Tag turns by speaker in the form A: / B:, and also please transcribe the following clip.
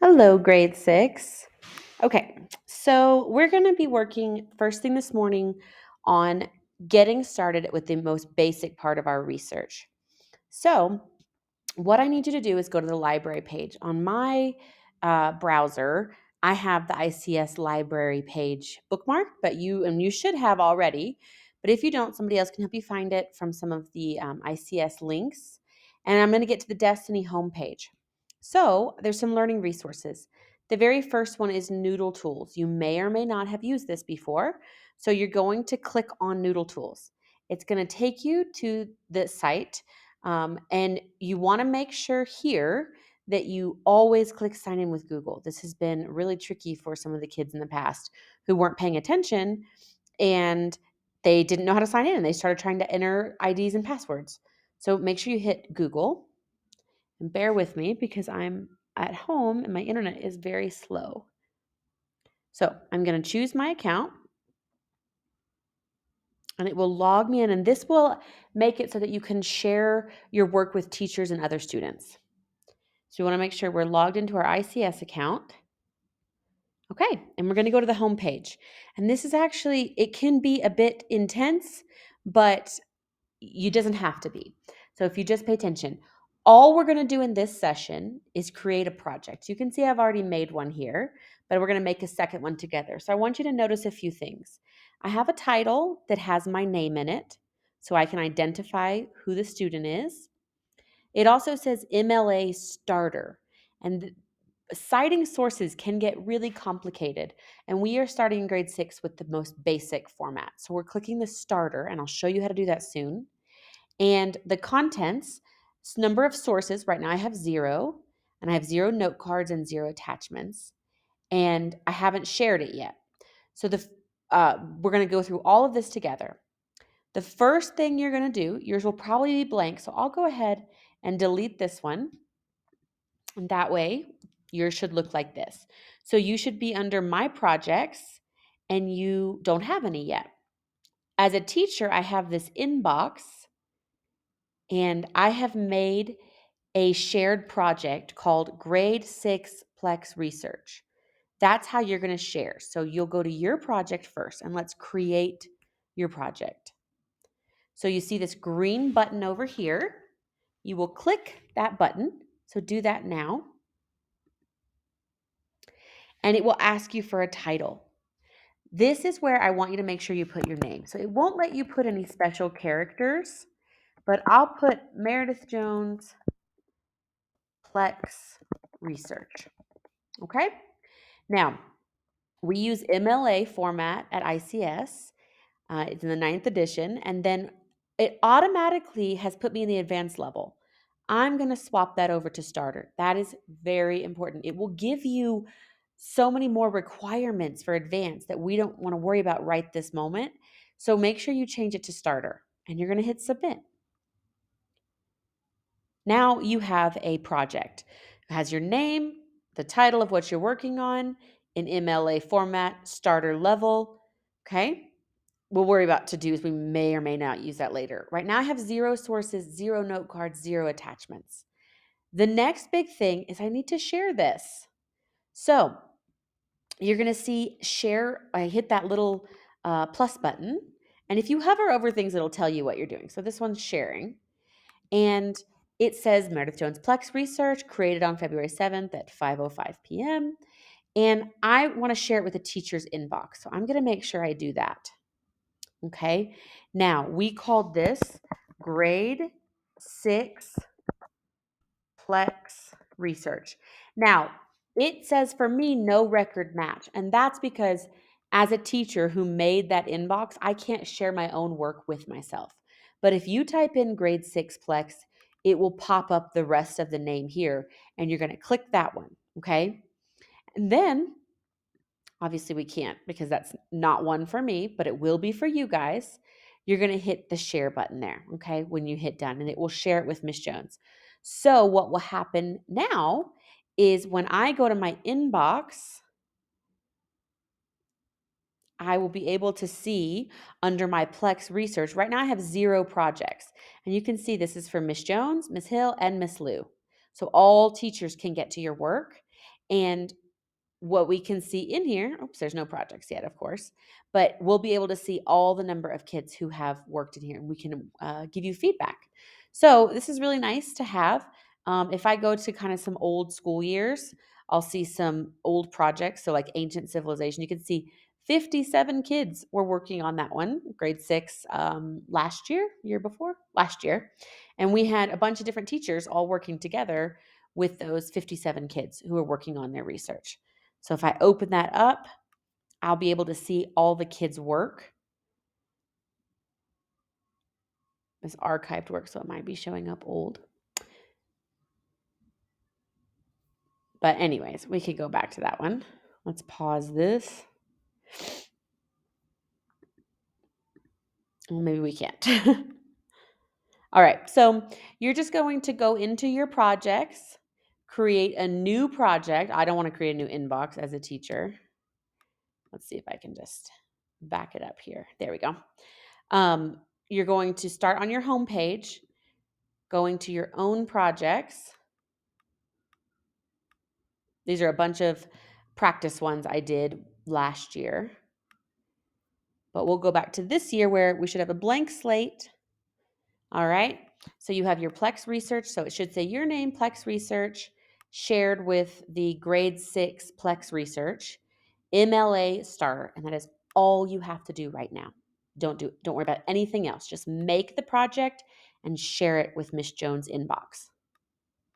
A: Hello, grade six. Okay, so we're going to be working first thing this morning on getting started with the most basic part of our research. So, what I need you to do is go to the library page. On my browser, I have the ICS library page bookmarked, but you should have already. But if you don't, somebody else can help you find it from some of the ICS links. And I'm going to get to the Destiny homepage. So there's some learning resources. The very first one is NoodleTools. You may or may not have used this before. So you're going to click on NoodleTools. It's going to take you to the site and you want to make sure here that you always click sign in with Google. This has been really tricky for some of the kids in the past who weren't paying attention and they didn't know how to sign in and they started trying to enter IDs and passwords. So make sure you hit Google and bear with me because I'm at home and my internet is very slow. So I'm going to choose my account and it will log me in, and this will make it so that you can share your work with teachers and other students. So we want to make sure we're logged into our ICS account. Okay, and we're going to go to the home page. And this is actually, it can be a bit intense, but it doesn't have to be. So if you just pay attention, all we're going to do in this session is create a project. You can see I've already made one here, but we're going to make a second one together. So I want you to notice a few things. I have a title that has my name in it, so I can identify who the student is. It also says MLA starter, and citing sources can get really complicated. And we are starting in grade 6 with the most basic format. So we're clicking the starter, and I'll show you how to do that soon. And the contents, number of sources, right now I have 0, and I have 0 note cards and 0 attachments, and I haven't shared it yet. So we're going to go through all of this together. The first thing you're going to do, yours will probably be blank, so I'll go ahead and delete this one. And that way, yours should look like this. So you should be under My Projects, and you don't have any yet. As a teacher, I have this inbox, and I have made a shared project called Grade 6 PLEx Research. That's how you're going to share. So you'll go to your project first, and let's create your project. So you see this green button over here. You will click that button. So do that now. And it will ask you for a title. This is where I want you to make sure you put your name. So it won't let you put any special characters, but I'll put Meredith Jones PLEx Research. Okay? Now, we use MLA format at ICS. It's in the 9th edition, and then it automatically has put me in the advanced level. I'm going to swap that over to starter. That is very important. It will give you so many more requirements for advanced that we don't want to worry about right this moment. So make sure you change it to starter, and you're going to hit submit. Now you have a project. It has your name, the title of what you're working on, in MLA format, starter level. Okay? We'll worry about to-dos. We may or may not use that later. Right now I have 0 sources, 0 note cards, 0 attachments. The next big thing is I need to share this. So you're going to see share. I hit that little plus button. And if you hover over things, it'll tell you what you're doing. So this one's sharing. And it says Meredith Jones PLEx Research created on February 7th at 5:05 p.m. And I want to share it with a teacher's inbox. So I'm going to make sure I do that. Okay. Now we called this grade 6 PLEx Research. Now it says for me, no record match. And that's because as a teacher who made that inbox, I can't share my own work with myself. But if you type in grade 6 PLEx, it will pop up the rest of the name here, and you're going to click that one. Okay. And then obviously we can't because that's not one for me, but it will be for you guys. You're going to hit the share button there, okay, when you hit done, and it will share it with Miss Jones. So what will happen now is when I go to my inbox, I will be able to see under my PLEx research. Right now I have 0 projects. And you can see this is for Miss Jones, Miss Hill, and Miss Lou. So all teachers can get to your work. And what we can see in here, oops, there's no projects yet, of course, but we'll be able to see all the number of kids who have worked in here, and we can give you feedback. So this is really nice to have. If I go to kind of some old school years, I'll see some old projects. So like ancient civilization, you can see 57 kids were working on that one, grade 6, last year before, last year. And we had a bunch of different teachers all working together with those 57 kids who were working on their research. So if I open that up, I'll be able to see all the kids' work. It's archived work, so it might be showing up old. But anyways, we could go back to that one. Let's pause this. Well, maybe we can't. All right, so you're just going to go into your projects, create a new project. I don't want to create a new inbox as a teacher. Let's see if I can just back it up here. There we go. You're going to start on your home page, going to your own projects. These are a bunch of practice ones I did last year. But we'll go back to this year where we should have a blank slate. All right. So you have your PLEx research. So it should say your name, PLEx research, shared with the grade 6 PLEx research, MLA starter. And that is all you have to do right now. Don't worry about anything else. Just make the project and share it with Miss Jones' inbox.